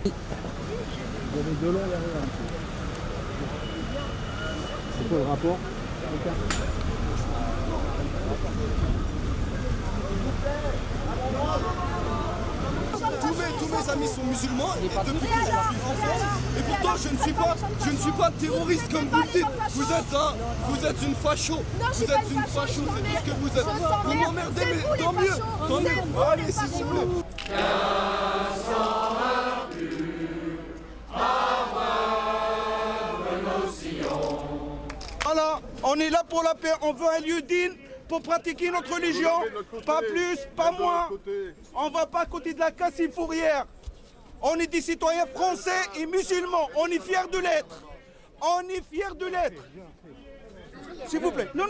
Vous avez de long derrière. C'est quoi le rapport? Tous mes amis sont musulmans et depuis que je suis enfant, et pourtant je ne suis pas terroriste comme vous le dites. Vous êtes une facho. Vous êtes une facho, c'est tout ce que vous êtes. Vous m'emmerdez, mais tant mieux. Allez, s'il vous plaît. Voilà, on est là pour la paix, on veut un lieu digne pour pratiquer notre religion, pas plus, pas moins. On ne va pas à côté de la casse fourrière. On est des citoyens français et musulmans, on est fiers de l'être. On est fiers de l'être. S'il vous plaît. Non,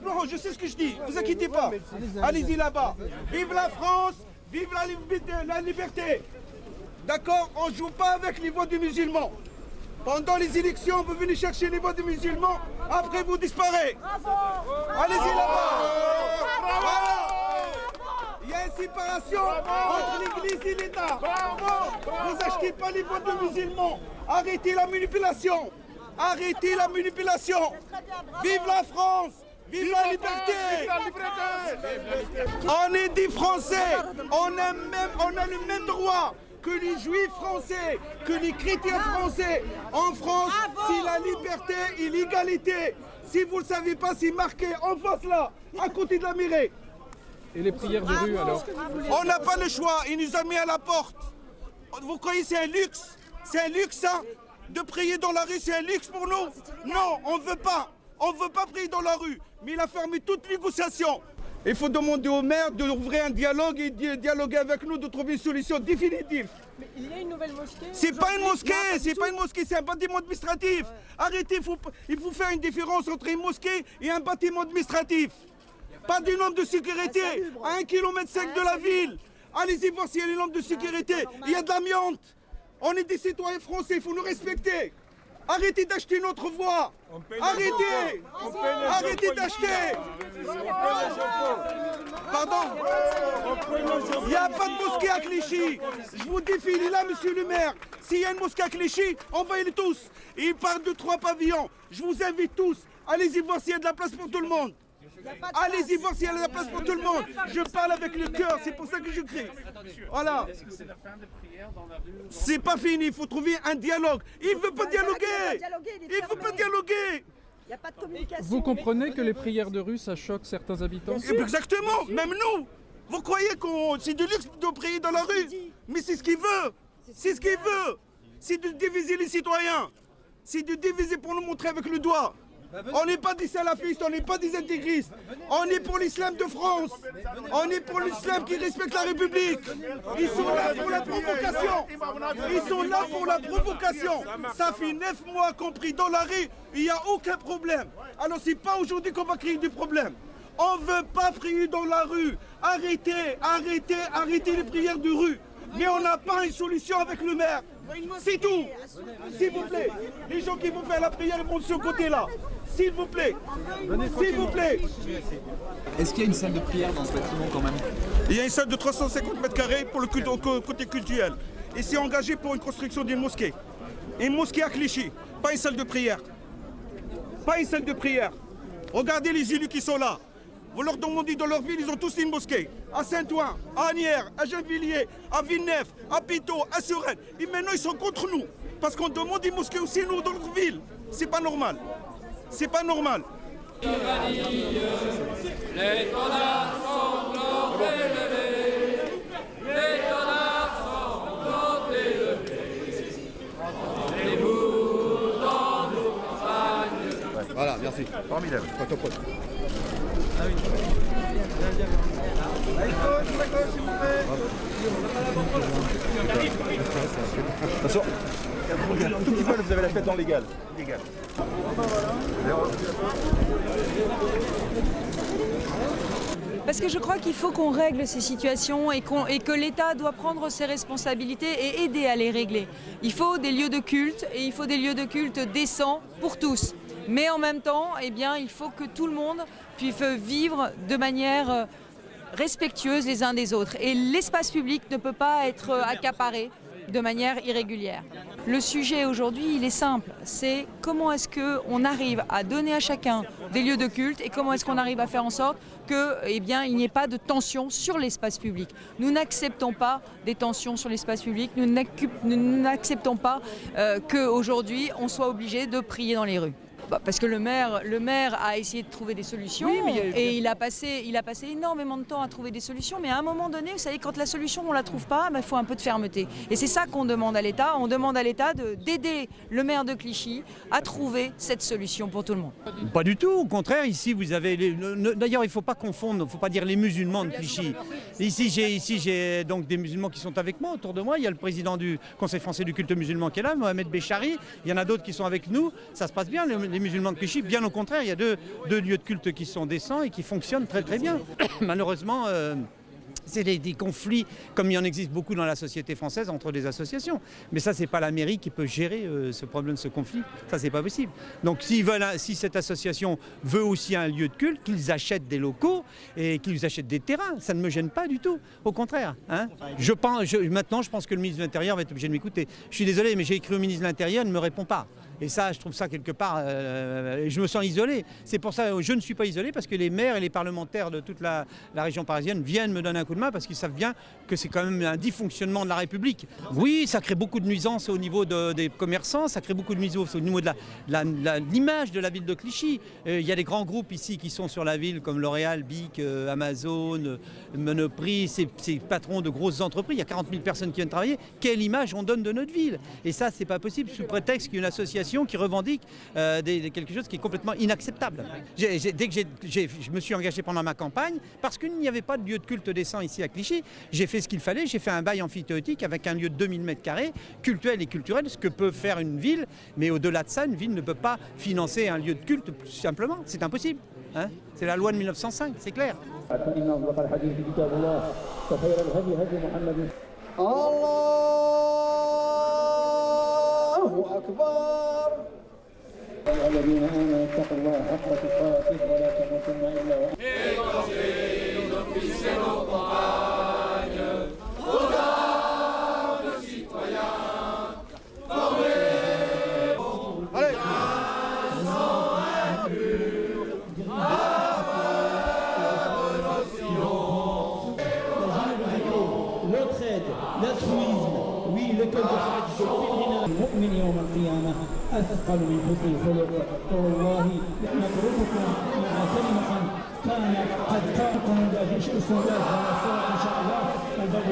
Rojo, je sais ce que je dis, ne vous inquiétez pas. Allez-y là-bas. Vive la France, vive la liberté. D'accord, on ne joue pas avec les voix des musulmans. Pendant les élections, vous venez chercher les voix des musulmans, après vous disparaissez. Allez-y là-bas. Voilà. Il y a une séparation entre l'église et l'État. Vous n'achetez pas les voix des musulmans. Arrêtez la manipulation. Arrêtez la manipulation. Vive la France. Vive la liberté. On est des Français. On a le même droit que les juifs français, que les chrétiens français. En France, c'est la liberté et l'égalité. Si vous ne le savez pas, c'est marqué en face là, à côté de la mairie. Et les prières de rue alors? On n'a pas le choix, il nous a mis à la porte. Vous croyez que c'est un luxe? C'est un luxe ça? De prier dans la rue, c'est un luxe pour nous? Non, on ne veut pas. On ne veut pas prier dans la rue. Mais il a fermé toute négociation. Il faut demander au maire d'ouvrir un dialogue et de dialoguer avec nous, de trouver une solution définitive. Mais il y a une nouvelle mosquée. C'est pas une mosquée, c'est pas une mosquée, c'est un bâtiment administratif. Arrêtez, il faut faire une différence entre une mosquée et un bâtiment administratif. Pas des normes de sécurité, à 1,5 km de la ville. Allez-y voir s'il y a des normes de sécurité. Il y a de l'amiante. On est des citoyens français, il faut nous respecter. Arrêtez d'acheter notre voix. Arrêtez. Arrêtez d'acheter. Pardon? Il n'y a pas de mosquée à Clichy. Je vous défie, il est là, monsieur le maire. S'il y a une mosquée à Clichy, envoyez-les tous. Et il parle de 3 pavillons. Je vous invite tous. Allez-y voir s'il y a de la place pour tout le monde. Allez-y voir s'il y a de la place pour tout le monde. Je parle avec le cœur, c'est pour ça que je crie. Voilà. C'est pas fini, il faut trouver un dialogue. Il ne veut pas dialoguer. Il ne veut pas dialoguer. Il n'y a pas de communication. Vous comprenez que les prières de rue, ça choque certains habitants? Exactement, même nous. Vous croyez que c'est du luxe de prier dans la rue? Mais c'est ce qu'il veut. C'est ce qu'il veut. C'est de diviser les citoyens. C'est de diviser pour nous montrer avec le doigt. On n'est pas des salafistes, on n'est pas des intégristes. On est pour l'islam de France. On est pour l'islam qui respecte la République. Ils sont là pour la provocation. Ils sont là pour la provocation. Ça fait 9 mois qu'on prie dans la rue, il n'y a aucun problème. Alors c'est pas aujourd'hui qu'on va créer du problème. On ne veut pas prier dans la rue. Arrêtez, arrêtez, arrêtez les prières de rue. Mais on n'a pas une solution avec le maire. C'est tout. S'il vous plaît. Les gens qui vont faire la prière, ils vont de ce côté-là. S'il vous plaît. S'il vous plaît. Est-ce qu'il y a une salle de prière dans ce bâtiment quand même? Il y a une salle de 350 mètres carrés pour le côté culturel. Et c'est engagé pour une construction d'une mosquée. Une mosquée à Clichy. Pas une salle de prière. Pas une salle de prière. Regardez les élus qui sont là. Vous leur demandez dans leur ville, ils ont tous une mosquée. À Saint-Ouen, à Asnières, à Gennevilliers, à Villeneuve, à Pitot, à Suresnes. Et maintenant, ils sont contre nous. Parce qu'on demande une mosquée aussi, nous, dans notre ville. C'est pas normal. C'est pas normal. Les connards sont élevés. Les connards sont élevés. Les bouts dans nos campagnes. Voilà, merci. Formidable. Ah oui. Attention. Un tout petit peu, vous avez la fête dans légal. Parce que je crois qu'il faut qu'on règle ces situations et que l'État doit prendre ses responsabilités et aider à les régler. Il faut des lieux de culte et il faut des lieux de culte décents pour tous. Mais en même temps, eh bien, il faut que tout le monde puisse vivre de manière respectueuse les uns des autres. Et l'espace public ne peut pas être accaparé de manière irrégulière. Le sujet aujourd'hui, il est simple, c'est comment est-ce qu'on arrive à donner à chacun des lieux de culte et comment est-ce qu'on arrive à faire en sorte qu'il n'y ait pas de tension sur l'espace public. Nous n'acceptons pas des tensions sur l'espace public, nous n'acceptons pas qu'aujourd'hui on soit obligé de prier dans les rues. Parce que le maire a essayé de trouver des solutions et il a passé énormément de temps à trouver des solutions. Mais à un moment donné, vous savez, quand la solution on la trouve pas, il faut un peu de fermeté. Et c'est ça qu'on demande à l'État. On demande à l'État d'aider le maire de Clichy à trouver cette solution pour tout le monde. Pas du tout. Au contraire, ici vous avez. D'ailleurs, il ne faut pas confondre. Il ne faut pas dire les musulmans de Clichy. Ici, j'ai donc des musulmans qui sont avec moi autour de moi. Il y a le président du Conseil français du culte musulman qui est là, Mohamed Béchari. Il y en a d'autres qui sont avec nous. Ça se passe bien. Les musulmans de Clichy, bien au contraire, il y a deux lieux de culte qui sont décents et qui fonctionnent très très bien. Malheureusement, c'est des conflits, comme il y en existe beaucoup dans la société française, entre des associations. Mais ça, c'est pas la mairie qui peut gérer ce problème, ce conflit. Ça, c'est pas possible. Donc, si cette association veut aussi un lieu de culte, qu'ils achètent des locaux et qu'ils achètent des terrains. Ça ne me gêne pas du tout. Au contraire. Hein. Maintenant, je pense que le ministre de l'Intérieur va être obligé de m'écouter. Je suis désolé, mais j'ai écrit au ministre de l'Intérieur, il ne me répond pas. Et ça, je trouve ça quelque part, je me sens isolé. C'est pour ça que je ne suis pas isolé, parce que les maires et les parlementaires de toute la région parisienne viennent me donner un coup de main, parce qu'ils savent bien que c'est quand même un dysfonctionnement de la République. Oui, ça crée beaucoup de nuisances au niveau des commerçants, ça crée beaucoup de nuisances au niveau de l'image de la ville de Clichy. Il y a des grands groupes ici qui sont sur la ville, comme L'Oréal, Bic, Amazon, Monoprix, ces patrons de grosses entreprises. Il y a 40 000 personnes qui viennent travailler. Quelle image on donne de notre ville? Et ça, c'est pas possible, sous prétexte qu'une association qui revendique quelque chose qui est complètement inacceptable. Dès que je me suis engagé pendant ma campagne, parce qu'il n'y avait pas de lieu de culte décent ici à Clichy, j'ai fait ce qu'il fallait, j'ai fait un bail amphithéotique avec un lieu de 2000 m², cultuel et culturel, ce que peut faire une ville, mais au-delà de ça, une ville ne peut pas financer un lieu de culte simplement, c'est impossible. Hein, c'est la loi de 1905, c'est clair. الله أكبر أيها الذين آمنوا اتقوا الله حق تقاته ولا تموتن إلا l'entraide, l'altruisme, oui, le cœur de المؤمن يوم القيامة أثقل من حسن الخلق والله نترككم مع كلمة كان قد قامكم في شمس الله إن شاء الله الباب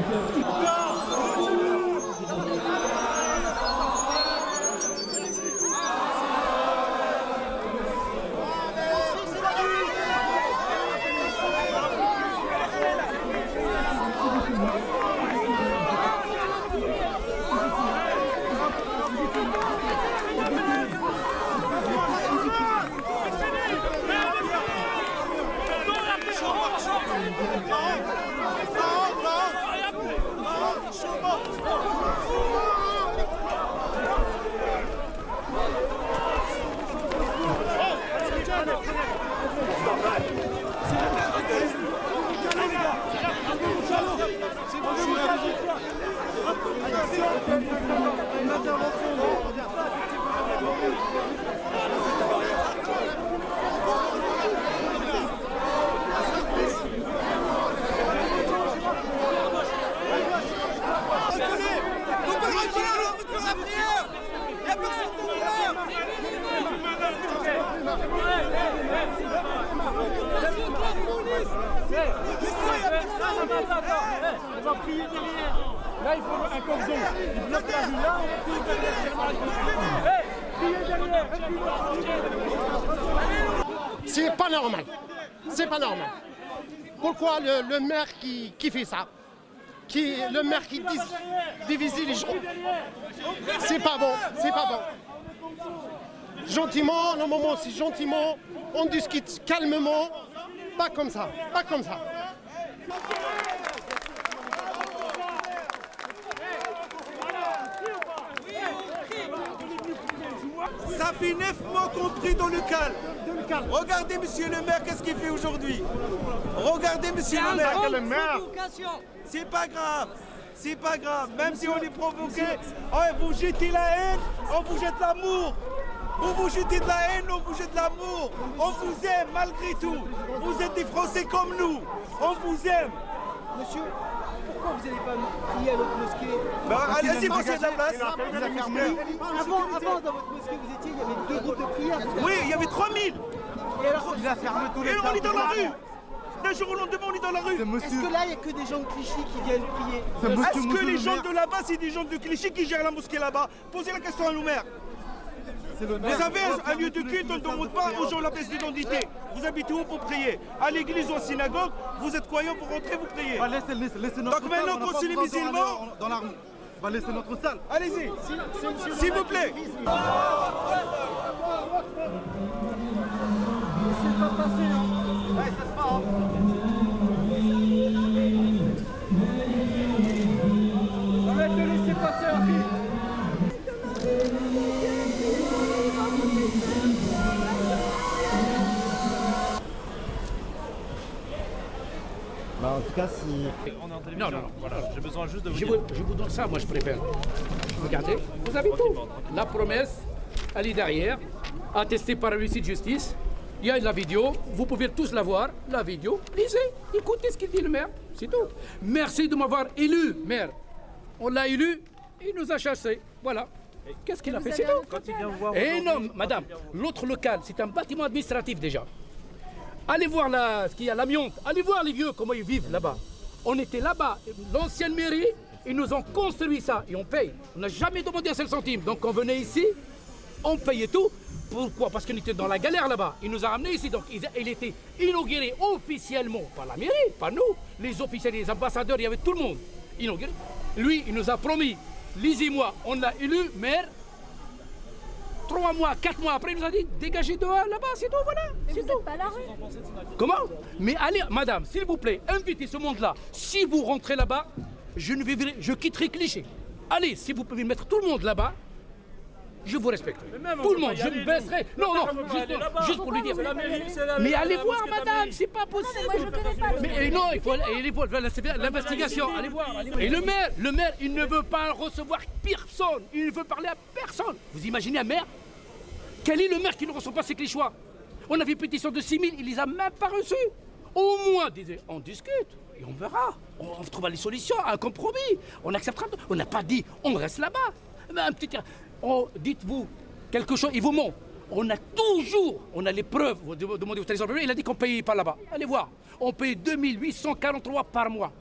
On va prier derrière. Là, il faut un cordon. Il bloque la rue. Là, on va prier derrière. Priez derrière. C'est pas normal. C'est pas normal. Pourquoi le maire qui fait ça? Le maire qui divise les gens? C'est pas bon. C'est pas bon. Gentiment, le moment c'est gentiment, on discute calmement. Pas comme ça. Pas comme ça. Ça fait 9 mois qu'on prie dans le calme. Regardez monsieur le maire, qu'est-ce qu'il fait aujourd'hui? Regardez monsieur le maire. C'est pas grave. c'est pas grave. Même si on est provoqué, vous jetez la haine, on vous jette l'amour. Vous vous jetez de la haine, on vous jette de l'amour. On vous aime malgré tout. Vous êtes des Français comme nous. On vous aime. Monsieur, pourquoi vous n'allez pas prier à notre mosquée? Allez-y, vous avez de la place. Avant, dans votre mosquée, vous étiez, il y avait 2 groupes de prière. Oui, il y avait 3000. Et alors, Il a fermé tous les. Et on est dans la rue. D'un jour au lendemain, on est dans la rue. Est-ce que là, il n'y a que des gens de Clichy qui viennent prier? Est-ce que les gens de là-bas, c'est des gens de Clichy qui gèrent la mosquée là-bas? Posez la question à nos maires. Vous avez un lieu de culte, on ne demande pas aux gens la pièce d'identité. Vous habitez où pour prier? À l'église ou à la synagogue, vous êtes croyant, pour rentrer, vous priez. Donc maintenant qu'on c'est les musulmans, dans la rue. On va laisser notre salle. Allez-y, s'il vous plaît. Arrête de laisser passer un fil. En tout cas, si... Non, voilà, j'ai besoin juste de vous dire. Je vous donne ça, moi je préfère. Regardez, vous avez tout. La promesse, elle est derrière, attestée par le site de justice. Il y a la vidéo, vous pouvez tous la voir, la vidéo. Lisez, écoutez ce qu'il dit le maire, c'est tout. Merci de m'avoir élu, maire. On l'a élu, il nous a chassés. Voilà. Qu'est-ce qu'il a fait? C'est tout. Et non, madame, l'autre local, c'est un bâtiment administratif déjà. Allez voir ce qu'il y a, l'amiante. Allez voir les vieux, comment ils vivent là-bas. On était là-bas, l'ancienne mairie, ils nous ont construit ça et on paye. On n'a jamais demandé un seul centime. Donc on venait ici, on payait tout. Pourquoi? Parce qu'on était dans la galère là-bas. Il nous a ramenés ici. Donc il était inauguré officiellement par la mairie, pas nous. Les officiels, les ambassadeurs, il y avait tout le monde inauguré. Lui, il nous a promis, lisez-moi, on l'a élu maire. 3 mois, 4 mois après, il nous a dit dégagez dehors là-bas, c'est tout, voilà. C'est tout. Pas la rue. Comment? Mais allez, madame, s'il vous plaît, invitez ce monde-là. Si vous rentrez là-bas, je quitterai Clichy. Allez, si vous pouvez mettre tout le monde là-bas, je vous respecte. Tout le monde, je me baisserai. Non, juste pour lui dire. Mais allez voir, madame, c'est pas possible. Mais non, il faut l'investigation. Allez voir. Et le maire, il ne veut pas recevoir personne. Il ne veut parler à personne. Vous imaginez un maire? Quel est le maire qui ne reçoit pas ses Clichychois? On avait une pétition de 6 000, il les a même pas reçus. Au moins, on discute et on verra. On trouvera les solutions, un compromis. On acceptera. On n'a pas dit on reste là-bas. Mais un petit. Dites-vous quelque chose, il vous ment. On a les preuves. Vous demandez au téléphone, il a dit qu'on ne payait pas là-bas. Allez voir, on paye 2843 par mois.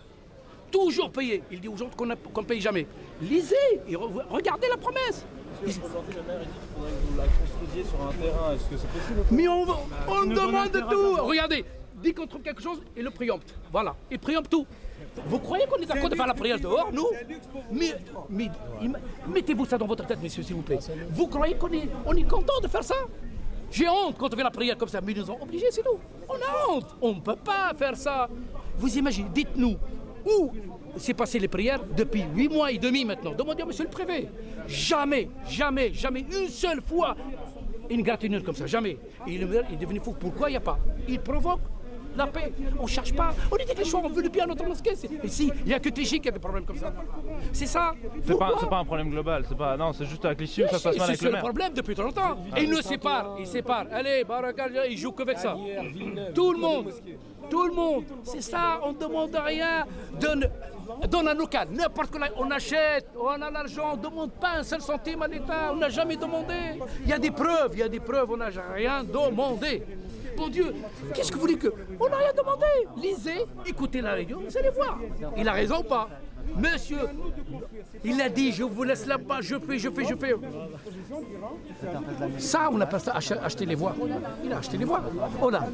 Toujours payé. Il dit aux gens qu'on ne paye jamais. Lisez et regardez la promesse. Aujourd'hui, le maire dit qu'il faudrait que vous la construisiez sur un terrain. Est-ce que c'est possible? Mais on demande tout. Regardez, dès qu'on trouve quelque chose, il le préempte. Voilà, il préempte tout. Vous croyez qu'on est d'accord de faire la prière dehors, nous? Mais mettez-vous ça dans votre tête, messieurs, s'il vous plaît. Vous croyez qu'on est content de faire ça? J'ai honte quand on fait la prière comme ça, mais ils nous ont obligés, c'est tout. On a honte, on ne peut pas faire ça. Vous imaginez, dites-nous, où s'est passé les prières depuis 8 mois et demi maintenant? Demandez à monsieur le préfet. Jamais, une seule fois, une gratinure comme ça, jamais. Et il est devenu fou. Pourquoi il n'y a pas? Il provoque la paix. On ne cherche pas. On est des Clichychois, on veut le bien à notre mosquée. Ici, il n'y a que Clichy qui a des problèmes comme ça. C'est ça. C'est pas un problème global. C'est juste à Clichy où ça se passe mal avec le maire. C'est le problème depuis trop longtemps. Et ils nous séparent. Ils séparent. Allez, Barakal, ils jouent qu'avec ça. Tout le monde. C'est ça. On ne demande rien. Donne un local. N'importe quoi. On achète. On a l'argent. On ne demande pas un seul centime à l'État. On n'a jamais demandé. Il y a des preuves. On n'a rien demandé. Mon Dieu, qu'est-ce que vous voulez que... On n'a rien demandé. Lisez, écoutez la radio, vous allez voir. Il a raison ou pas? Monsieur, il a dit, je vous laisse là-bas, je fais. Ça, on n'a pas acheté les voix. Il a acheté les voix.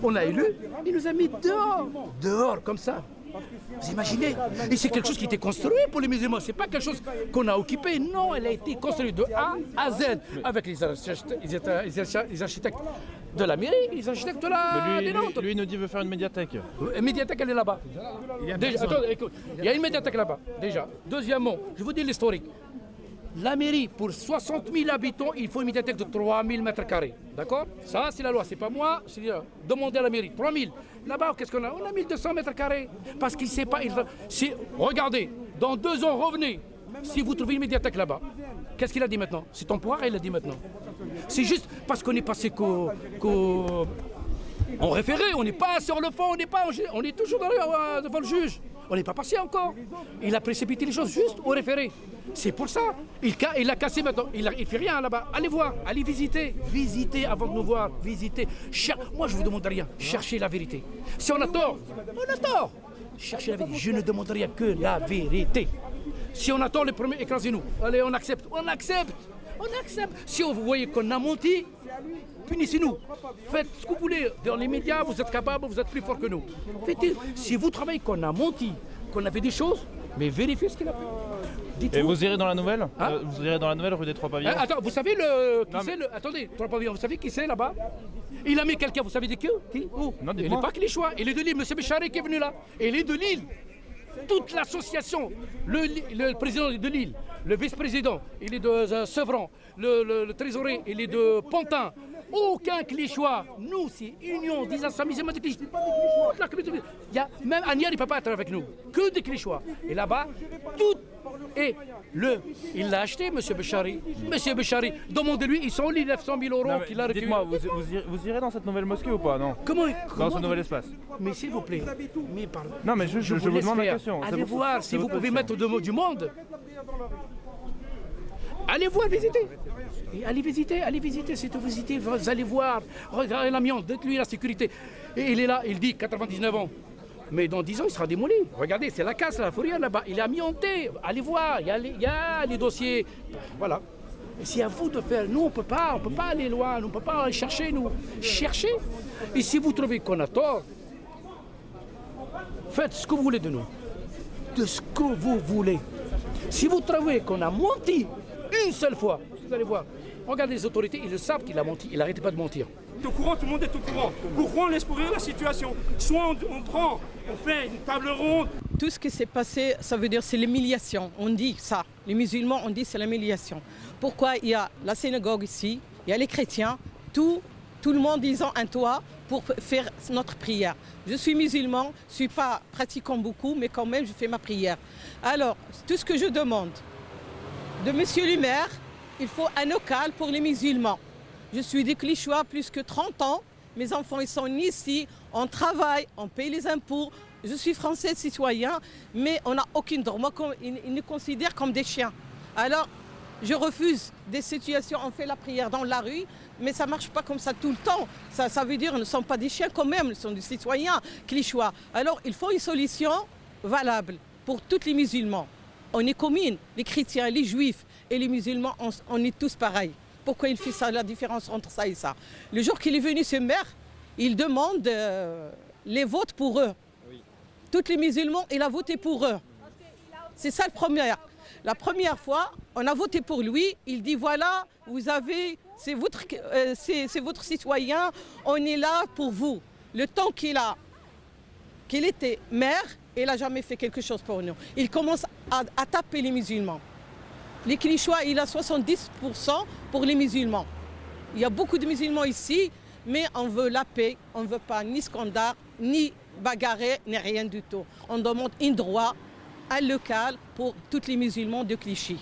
On a élu, il nous a mis dehors, comme ça. Vous imaginez? Et c'est quelque chose qui était construit pour les musulmans. C'est pas quelque chose qu'on a occupé. Non, elle a été construite de A à Z avec les architectes de la mairie, les architectes de la... Lui, il nous dit qu'il veut faire une médiathèque. Une médiathèque, elle est là-bas. Il y a une médiathèque là-bas, déjà. Deuxièmement, je vous dis l'historique. La mairie, pour 60 000 habitants, il faut une médiathèque de 3 000 mètres carrés. D'accord? Ça, c'est la loi, c'est pas moi. C'est demander à la mairie. 3 000. Là-bas, qu'est-ce qu'on a? On a 1200 mètres carrés. Parce qu'il ne sait pas. Regardez, dans 2 ans, revenez. Si vous trouvez une médiathèque là-bas, qu'est-ce qu'il a dit maintenant? C'est temporaire, il a dit maintenant. C'est juste parce qu'on est passé en référé, on n'est pas sur le fond, on est toujours devant le juge. On n'est pas passé encore. Il a précipité les choses juste au référé. C'est pour ça. Il a cassé maintenant. Il ne fait rien là-bas. Allez voir, allez visiter. Visitez avant de nous voir. Visitez. Moi, je ne vous demande rien. Cherchez la vérité. Si on a tort, on a tort. Cherchez la vérité. Je ne demande rien que la vérité. Si on a tort, les premiers, écrasez-nous. Allez, on accepte. On accepte. On accepte. Si vous voyez qu'on a menti, punissez-nous. Faites ce que vous voulez. Dans les médias, vous êtes capables, vous êtes plus fort que nous. Si vous travaillez qu'on a menti, qu'on a fait des choses, mais vérifiez ce qu'il a fait. Et vous irez dans la nouvelle Vous irez dans la nouvelle rue des Trois Pavillons? Attends, vous savez attendez, Trois Pavillons, vous savez qui c'est là-bas? Il a mis quelqu'un, vous savez de qui? Où? Non, il n'est pas Clichy, il est de Lille, M. Béchari qui est venu là. Il est de Lille. Toute l'association, le président est de Lille, le vice-président, il est de Sevran, le trésorier, il est de Pantin. Aucun Clichy. Nous, c'est Union des Associations de Clichy. Toute la communauté. Même Agnès, il ne peut pas être avec nous. Que des Clichy. Et là-bas, tout. Et il l'a acheté, M. Béchari. M. Béchari, demandez-lui, ils sont les 900 000 euros qu'il a recueillis. Dites-moi, vous irez dans cette nouvelle mosquée ou pas? Non. Comment Dans ce nouvel espace. Mais s'il vous plaît. Mais pardon. Non, mais je vous demande la question. Allez voir si vous pouvez mettre du monde. Allez voir, visiter. Et allez visiter, c'est tout visiter, vous allez voir, regardez l'amiante, dites-lui la sécurité. Et il est là, il dit 99 ans. Mais dans 10 ans, il sera démoli. Regardez, c'est la casse, la fourrière là-bas. Il est amianté. Allez voir, il y a les dossiers. Voilà. Et c'est à vous de faire. Nous, on ne peut pas aller loin, on ne peut pas aller chercher, nous. Cherchez. Et si vous trouvez qu'on a tort, faites ce que vous voulez de nous. De ce que vous voulez. Si vous trouvez qu'on a menti une seule fois, vous allez voir. Regardez les autorités, ils le savent qu'il a menti. Il n'arrête pas de mentir. Au courant, tout le monde est au courant. Pourquoi on laisse pourrir la situation? Soit on fait une table ronde. Tout ce qui s'est passé, ça veut dire c'est l'humiliation. On dit ça. Les musulmans, on dit c'est l'humiliation. Pourquoi il y a la synagogue ici, il y a les chrétiens, tout le monde ils ont un toit pour faire notre prière. Je suis musulman, je ne suis pas pratiquant beaucoup, mais quand même je fais ma prière. Alors, tout ce que je demande de monsieur le maire, il faut un local pour les musulmans. Je suis de Clichy plus que 30 ans. Mes enfants ils sont ici, on travaille, on paye les impôts. Je suis français citoyen, mais on n'a aucun droit. Ils nous considèrent comme des chiens. Alors, je refuse des situations, on fait la prière dans la rue, mais ça ne marche pas comme ça tout le temps. Ça veut dire qu'ils ne sont pas des chiens quand même, ils sont des citoyens clichysois. Alors, il faut une solution valable pour tous les musulmans. On est communes, les chrétiens, les juifs et les musulmans, on est tous pareils. Pourquoi il fait ça, la différence entre ça et ça? Le jour qu'il est venu, ce maire, il demande les votes pour eux. Oui. Tous les musulmans, il a voté pour eux. C'est ça le premier. La première fois, on a voté pour lui. Il dit voilà, vous avez, c'est votre citoyen, on est là pour vous. Le temps qu'il était maire, il n'a jamais fait quelque chose pour nous. Il commence à taper les musulmans. Les Clichysois, il a 70% pour les musulmans. Il y a beaucoup de musulmans ici, mais on veut la paix, on ne veut pas ni scandale, ni bagarrer, ni rien du tout. On demande un droit, un local pour tous les musulmans de Clichy.